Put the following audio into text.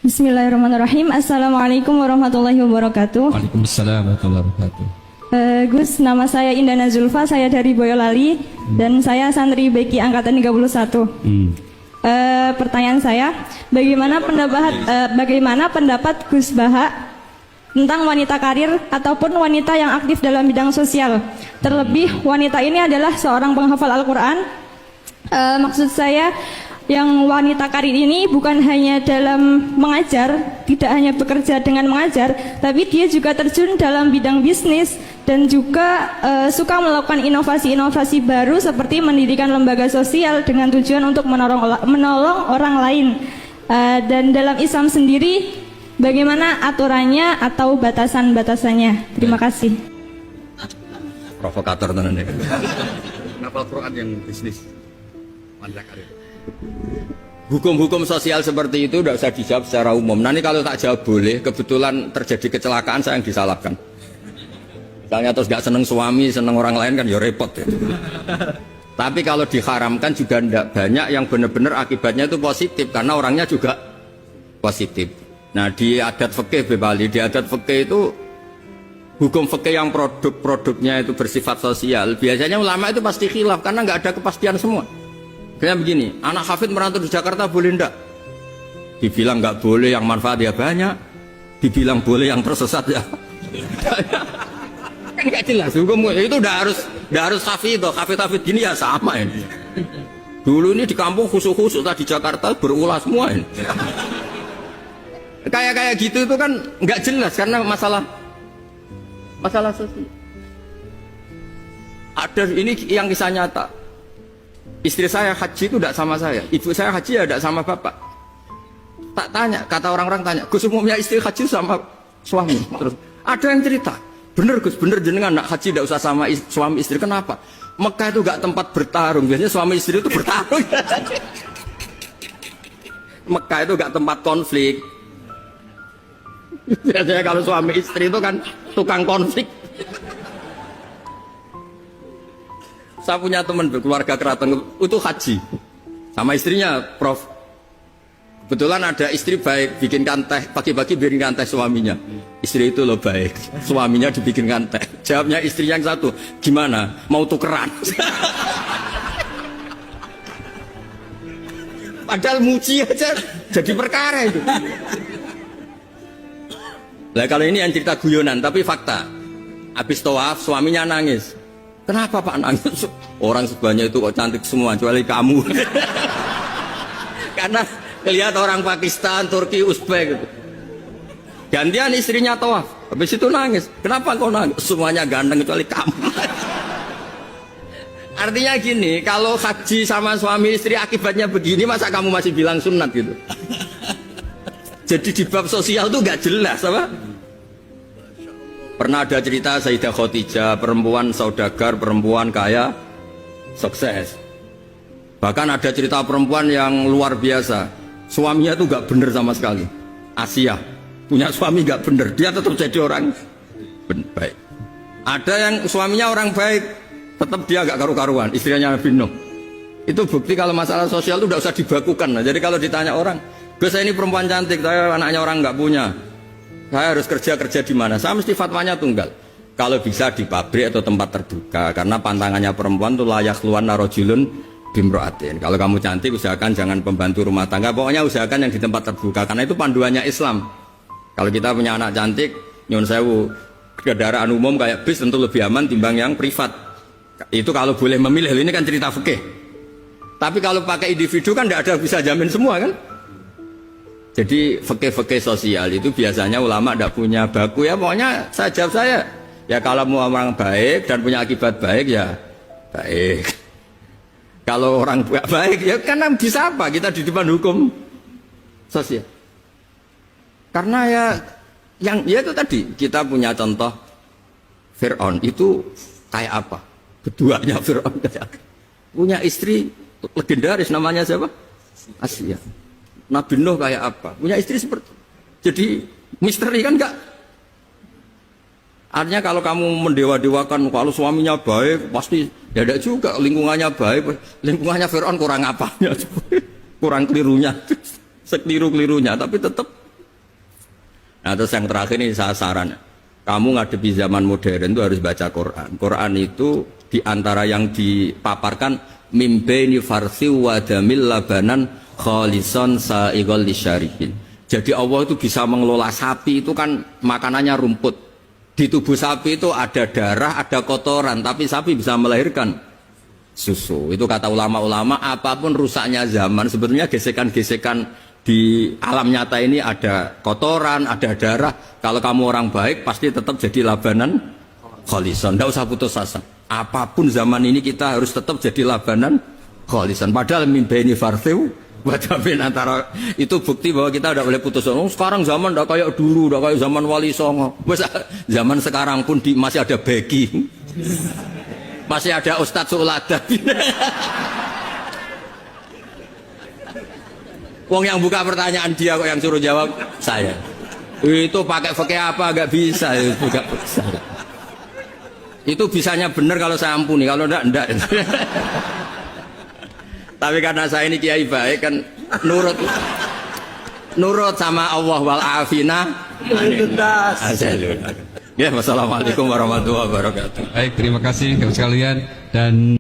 Bismillahirrahmanirrahim. Assalamualaikum warahmatullahi wabarakatuh. Waalaikumsalam warahmatullahi wabarakatuh. Gus, nama saya Indana Zulfa, saya dari Boyolali dan saya santri BK angkatan 31. Pertanyaan saya, bagaimana pendapat Gus Baha tentang wanita karir ataupun wanita yang aktif dalam bidang sosial? Terlebih wanita ini adalah seorang penghafal Al-Quran. Maksud saya, yang wanita karir ini bukan hanya dalam mengajar, tidak hanya bekerja dengan mengajar, tapi dia juga terjun dalam bidang bisnis dan juga suka melakukan inovasi-inovasi baru seperti mendirikan lembaga sosial dengan tujuan untuk menolong orang lain. Dan dalam Islam sendiri, bagaimana aturannya atau batasan-batasannya? Terima kasih. Provokator tenan ya. Kenapa Quran yang bisnis? Wanita karir. Hukum-hukum sosial seperti itu tidak usah dijawab secara umum. Nanti kalau tak jawab boleh, kebetulan terjadi kecelakaan saya yang disalahkan. Misalnya terus gak seneng suami, seneng orang lain kan ya repot ya. Tapi kalau diharamkan juga tidak banyak yang benar-benar akibatnya itu positif karena orangnya juga positif. Nah di adat fikih Bali, di adat fikih itu hukum fikih yang produk-produknya itu bersifat sosial. Biasanya ulama itu pasti khilaf karena nggak ada kepastian semua. Kayak begini, anak hafid merantau di Jakarta boleh ndak? Dibilang nggak boleh yang manfaatnya banyak, dibilang boleh yang tersesat ya. Kan nggak jelas hukum itu udah harus hafid gini ya sama ini. Dulu ini di kampung khusus di Jakarta berulah semua ini. Kayak gitu itu kan nggak jelas karena masalah sosial. Ada ini yang kisah nyata. Istri saya haji itu tidak sama saya, ibu saya haji ya tidak sama bapak. Tak tanya, kata orang-orang tanya, Gus umumnya istri haji sama suami. Terus ada yang cerita, bener Gus, bener jenengan nak haji tidak usah sama suami istri. Kenapa? Mekah itu gak tempat bertarung, biasanya suami istri itu bertarung. Mekah itu gak tempat konflik. Biasanya kalau suami istri itu kan tukang konflik. Saya punya teman keluarga keraton itu haji sama istrinya, Prof. Kebetulan ada istri baik, bikinkan teh pagi-pagi, bikinkan teh suaminya. Istri itu loh baik, suaminya dibikinkan teh. Jawabnya istrinya yang satu, gimana? Mau tukeran? Padahal muji aja jadi perkara itu. Nah kalau ini yang cerita guyonan, tapi fakta. Habis tawaf suaminya nangis. Kenapa Pak nangis? Orang sebanyak itu kok cantik semua, kecuali kamu. Karena lihat orang Pakistan, Turki, Uzbek gitu. Gantian istrinya tawaf, habis itu nangis. Kenapa kau nangis? Semuanya ganteng kecuali kamu. Artinya gini, kalau haji sama suami istri akibatnya begini, masa kamu masih bilang sunat gitu? Jadi di bab sosial tuh gak jelas apa? Pernah ada cerita Sayyidah Khadijah, perempuan saudagar, perempuan kaya, sukses. Bahkan ada cerita perempuan yang luar biasa, suaminya itu gak bener sama sekali. Asia, punya suami gak bener, dia tetap jadi orang baik. Ada yang suaminya orang baik, tetap dia gak karu-karuan, istrinya Nabi Nuh. Itu bukti kalau masalah sosial itu udah usah dibakukan. Nah, jadi kalau ditanya orang, Gus saya ini perempuan cantik, saya anaknya orang gak punya, saya harus kerja di mana? Saya mesti fatwanya tunggal. Kalau bisa di pabrik atau tempat terbuka, karena pantangannya perempuan itu layak keluar narojulun bimroatin. Kalau kamu cantik, usahakan jangan pembantu rumah tangga. Pokoknya usahakan yang di tempat terbuka, karena itu panduannya Islam. Kalau kita punya anak cantik, nyun sewu, kendaraan umum kayak bis tentu lebih aman timbang yang privat. Itu kalau boleh memilih. Ini kan cerita fikih. Tapi kalau pakai individu kan tidak ada bisa jamin semua kan? Jadi fikih-fikih sosial itu biasanya ulama tidak punya baku ya, pokoknya saya jawab saya ya kalau mau orang baik dan punya akibat baik ya baik. Kalau orang baik ya karena bisa apa kita di depan hukum sosial. Karena ya itu tadi kita punya contoh Fir'aun itu kayak apa? Keduanya Fir'aun kayak punya istri legendaris namanya siapa? Asia. Nabi Nuh kayak apa? Punya istri seperti jadi misteri kan enggak? Artinya kalau kamu mendewa-dewakan kalau suaminya baik pasti ya enggak juga, lingkungannya baik, lingkungannya Fir'aun kurang apanya? Kurang kelirunya, sekeliru-kelirunya, tapi tetap Nah terus yang terakhir ini saya saran, kamu ngadepi zaman modern itu harus baca Quran. Quran itu diantara yang dipaparkan mimbaini farsi wadamil labanan kholison sa'iqol lisyaribin. Jadi Allah itu bisa mengelola sapi, itu kan makanannya rumput. Di tubuh sapi itu ada darah, ada kotoran, tapi sapi bisa melahirkan susu. Itu kata ulama-ulama, apapun rusaknya zaman, sebetulnya gesekan-gesekan di alam nyata ini ada kotoran, ada darah. Kalau kamu orang baik pasti tetap jadi labanan kholison. Tidak usah putus asa. Apapun zaman ini kita harus tetap jadi labanan kholison. Padahal mimbaini farsiu wadamin antara itu bukti bahwa kita tidak boleh putus asa. Sekarang zaman tidak kayak dulu, tidak kayak zaman Wali Songo. Zaman sekarang pun masih ada beki, masih ada Ustadz Sulada. Wong yang buka pertanyaan dia kok yang suruh jawab saya. Itu pakai fikih apa agak bisa itu enggak bisa. Itu bisanya benar kalau saya ampuni, kalau enggak. Tapi karena saya ini kiai baik kan nurut sama Allah wal afina. Ya, wassalamualaikum warahmatullahi wabarakatuh. Baik, terima kasih sekalian dan